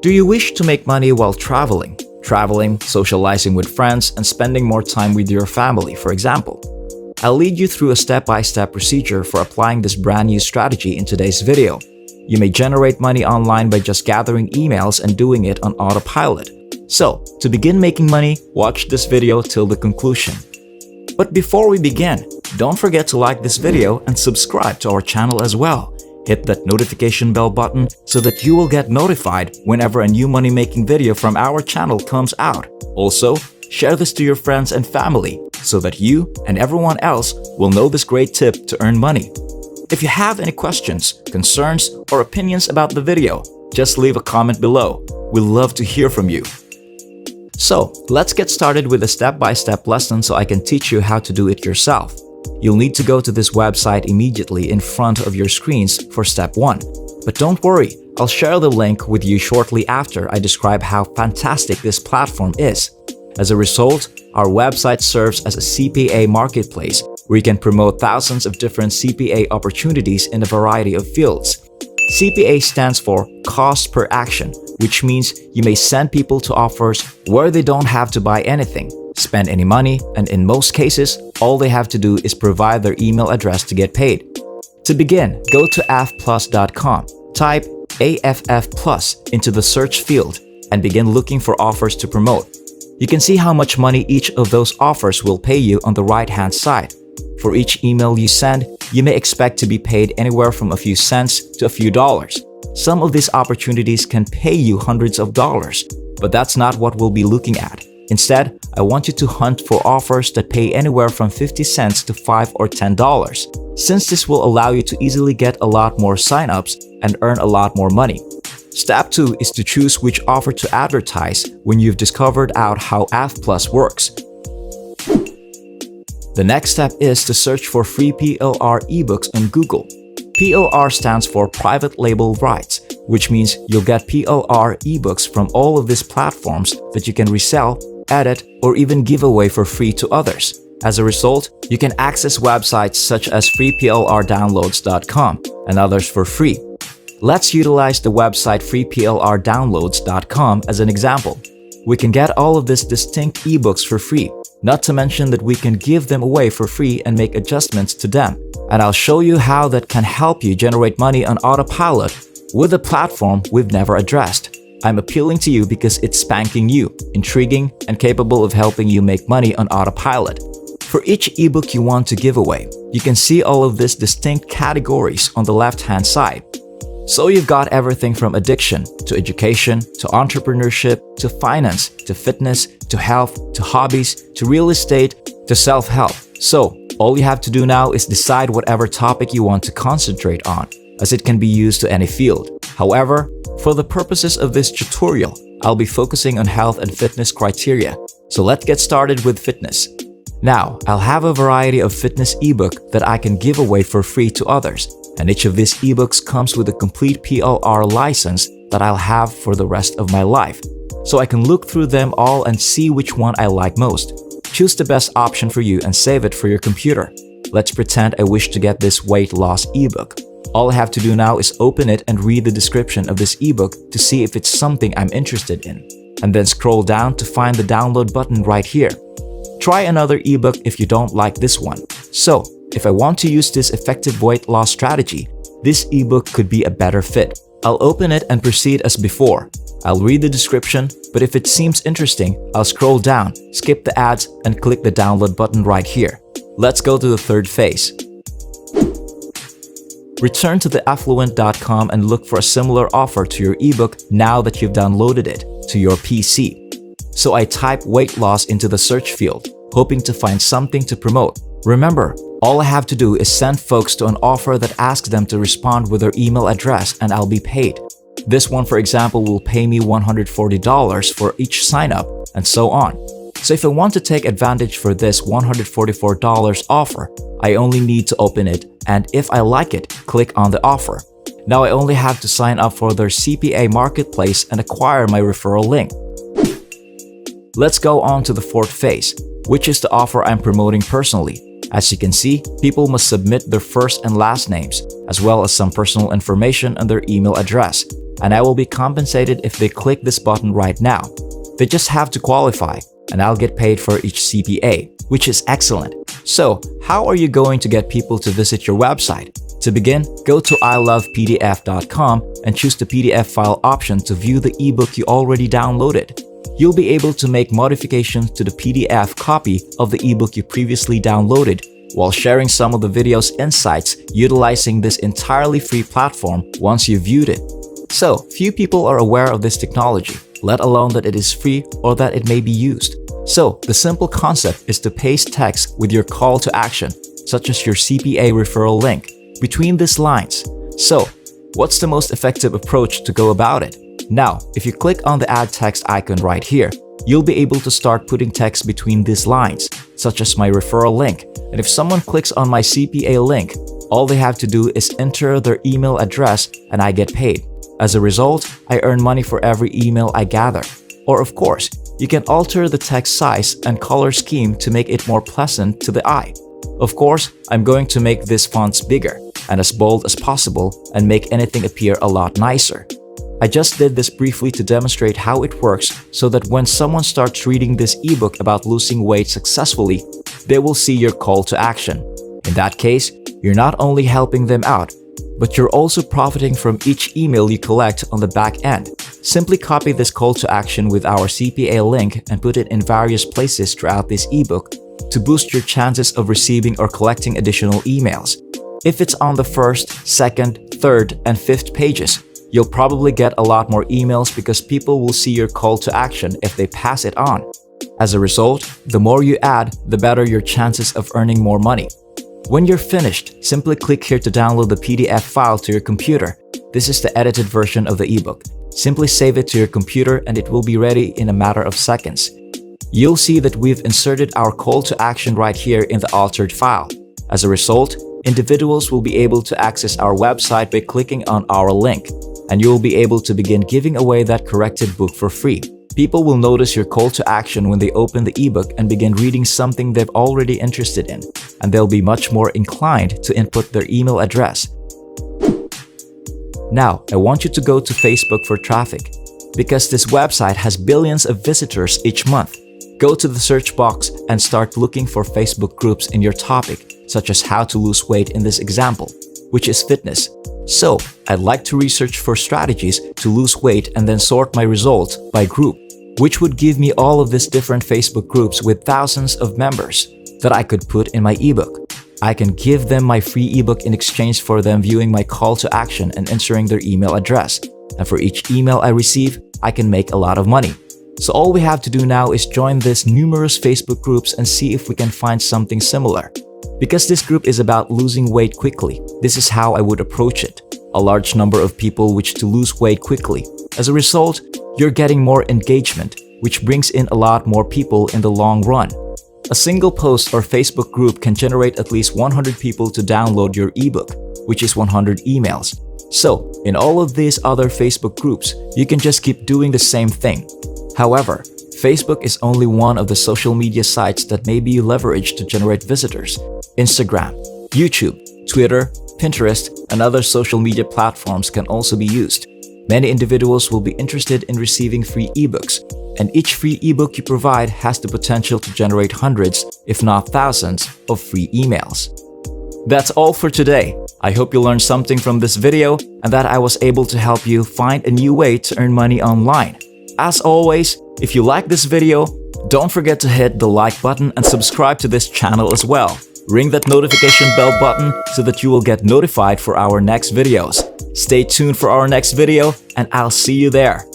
Do you wish to make money while traveling, socializing with friends, and spending more time with your family, for example? I'll lead you through a step-by-step procedure for applying this brand new strategy in today's video. You may generate money online by just gathering emails and doing it on autopilot. So, to begin making money, watch this video till the conclusion. But before we begin, don't forget to like this video and subscribe to our channel as well. Hit that notification bell button so that you will get notified whenever a new money-making video from our channel comes out. Also, share this to your friends and family so that you and everyone else will know this great tip to earn money. If you have any questions, concerns, or opinions about the video, just leave a comment below. We'd love to hear from you. So, let's get started with a step-by-step lesson so I can teach you how to do it yourself. You'll need to go to this website immediately in front of your screens for step 1. But don't worry, I'll share the link with you shortly after I describe how fantastic this platform is. As a result, our website serves as a CPA marketplace where you can promote thousands of different CPA opportunities in a variety of fields. CPA stands for Cost Per Action, which means you may send people to offers where they don't have to buy anything, spend any money, and in most cases, all they have to do is provide their email address to get paid. To begin, go to affplus.com, type AFF Plus into the search field, and begin looking for offers to promote. You can see how much money each of those offers will pay you on the right-hand side. For each email you send, you may expect to be paid anywhere from a few cents to a few dollars. Some of these opportunities can pay you hundreds of dollars, but that's not what we'll be looking at. Instead, I want you to hunt for offers that pay anywhere from 50 cents to $5 or $10, since this will allow you to easily get a lot more signups and earn a lot more money. Step 2 is to choose which offer to advertise when you've discovered out how AffPlus works. The next step is to search for FreePLR ebooks on Google. PLR stands for Private Label Rights, which means you'll get PLR ebooks from all of these platforms that you can resell, edit, or even give away for free to others. As a result, you can access websites such as FreePLRdownloads.com and others for free. Let's utilize the website FreePLRdownloads.com as an example. We can get all of these distinct ebooks for free, not to mention that we can give them away for free and make adjustments to them. And I'll show you how that can help you generate money on autopilot with a platform we've never addressed. I'm appealing to you because it's spanking new, intriguing, and capable of helping you make money on autopilot. For each ebook you want to give away, you can see all of these distinct categories on the left-hand side. So you've got everything from addiction, to education, to entrepreneurship, to finance, to fitness, to health, to hobbies, to real estate, to self-help. So, all you have to do now is decide whatever topic you want to concentrate on, as it can be used to any field. However, for the purposes of this tutorial, I'll be focusing on health and fitness criteria. So let's get started with fitness. Now, I'll have a variety of fitness ebook that I can give away for free to others, and each of these ebooks comes with a complete PLR license that I'll have for the rest of my life. So I can look through them all and see which one I like most. Choose the best option for you and save it for your computer. Let's pretend I wish to get this weight loss ebook. All I have to do now is open it and read the description of this ebook to see if it's something I'm interested in, and then scroll down to find the download button right here. Try another ebook if you don't like this one. So, if I want to use this effective weight loss strategy, this ebook could be a better fit. I'll open it and proceed as before. I'll read the description, but if it seems interesting, I'll scroll down, skip the ads, and click the download button right here. Let's go to the third phase. Return to theaffluent.com and look for a similar offer to your ebook now that you've downloaded it to your PC. So I type weight loss into the search field, hoping to find something to promote. Remember, all I have to do is send folks to an offer that asks them to respond with their email address and I'll be paid. This one, for example, will pay me $140 for each sign-up, and so on. So if I want to take advantage for this $144 offer, I only need to open it, and if I like it, click on the offer. Now I only have to sign up for their CPA marketplace and acquire my referral link. Let's go on to the fourth phase, which is the offer I'm promoting personally. As you can see, people must submit their first and last names, as well as some personal information and their email address. and I will be compensated if they click this button right now. They just have to qualify, and I'll get paid for each CPA, which is excellent. So, how are you going to get people to visit your website? To begin, go to ilovepdf.com and choose the PDF file option to view the ebook you already downloaded. You'll be able to make modifications to the PDF copy of the ebook you previously downloaded while sharing some of the video's insights utilizing this entirely free platform once you've viewed it. So, few people are aware of this technology, let alone that it is free or that it may be used. So, the simple concept is to paste text with your call to action, such as your CPA referral link, between these lines. So, what's the most effective approach to go about it? Now, if you click on the add text icon right here, you'll be able to start putting text between these lines, such as my referral link. And if someone clicks on my CPA link, all they have to do is enter their email address and I get paid. As a result, I earn money for every email I gather. Or of course, you can alter the text size and color scheme to make it more pleasant to the eye. Of course, I'm going to make these fonts bigger and as bold as possible and make anything appear a lot nicer. I just did this briefly to demonstrate how it works so that when someone starts reading this ebook about losing weight successfully, they will see your call to action. In that case, you're not only helping them out, but you're also profiting from each email you collect on the back end. Simply copy this call to action with our CPA link and put it in various places throughout this ebook to boost your chances of receiving or collecting additional emails. If it's on the first, second, third, and fifth pages, you'll probably get a lot more emails because people will see your call to action if they pass it on. As a result, the more you add, the better your chances of earning more money. When you're finished, simply click here to download the PDF file to your computer. This is the edited version of the ebook. Simply save it to your computer and it will be ready in a matter of seconds. You'll see that we've inserted our call to action right here in the altered file. As a result, individuals will be able to access our website by clicking on our link, and you will be able to begin giving away that corrected book for free. People will notice your call to action when they open the ebook and begin reading something they've already interested in, and they'll be much more inclined to input their email address. Now, I want you to go to Facebook for traffic, because this website has billions of visitors each month. Go to the search box and start looking for Facebook groups in your topic, such as how to lose weight in this example, which is fitness. So, I'd like to research for strategies to lose weight and then sort my results by group, which would give me all of these different Facebook groups with thousands of members that I could put in my ebook. I can give them my free ebook in exchange for them viewing my call to action and entering their email address. And for each email I receive, I can make a lot of money. So all we have to do now is join these numerous Facebook groups and see if we can find something similar. Because this group is about losing weight quickly, this is how I would approach it. A large number of people wish to lose weight quickly. As a result, you're getting more engagement, which brings in a lot more people in the long run. A single post or Facebook group can generate at least 100 people to download your ebook, which is 100 emails. So, in all of these other Facebook groups, you can just keep doing the same thing. However, Facebook is only one of the social media sites that may be leveraged to generate visitors. Instagram, YouTube, Twitter, Pinterest, and other social media platforms can also be used. Many individuals will be interested in receiving free ebooks, and each free ebook you provide has the potential to generate hundreds, if not thousands, of free emails. That's all for today. I hope you learned something from this video and that I was able to help you find a new way to earn money online. As always, if you like this video, don't forget to hit the like button and subscribe to this channel as well. Ring that notification bell button so that you will get notified for our next videos. Stay tuned for our next video and I'll see you there.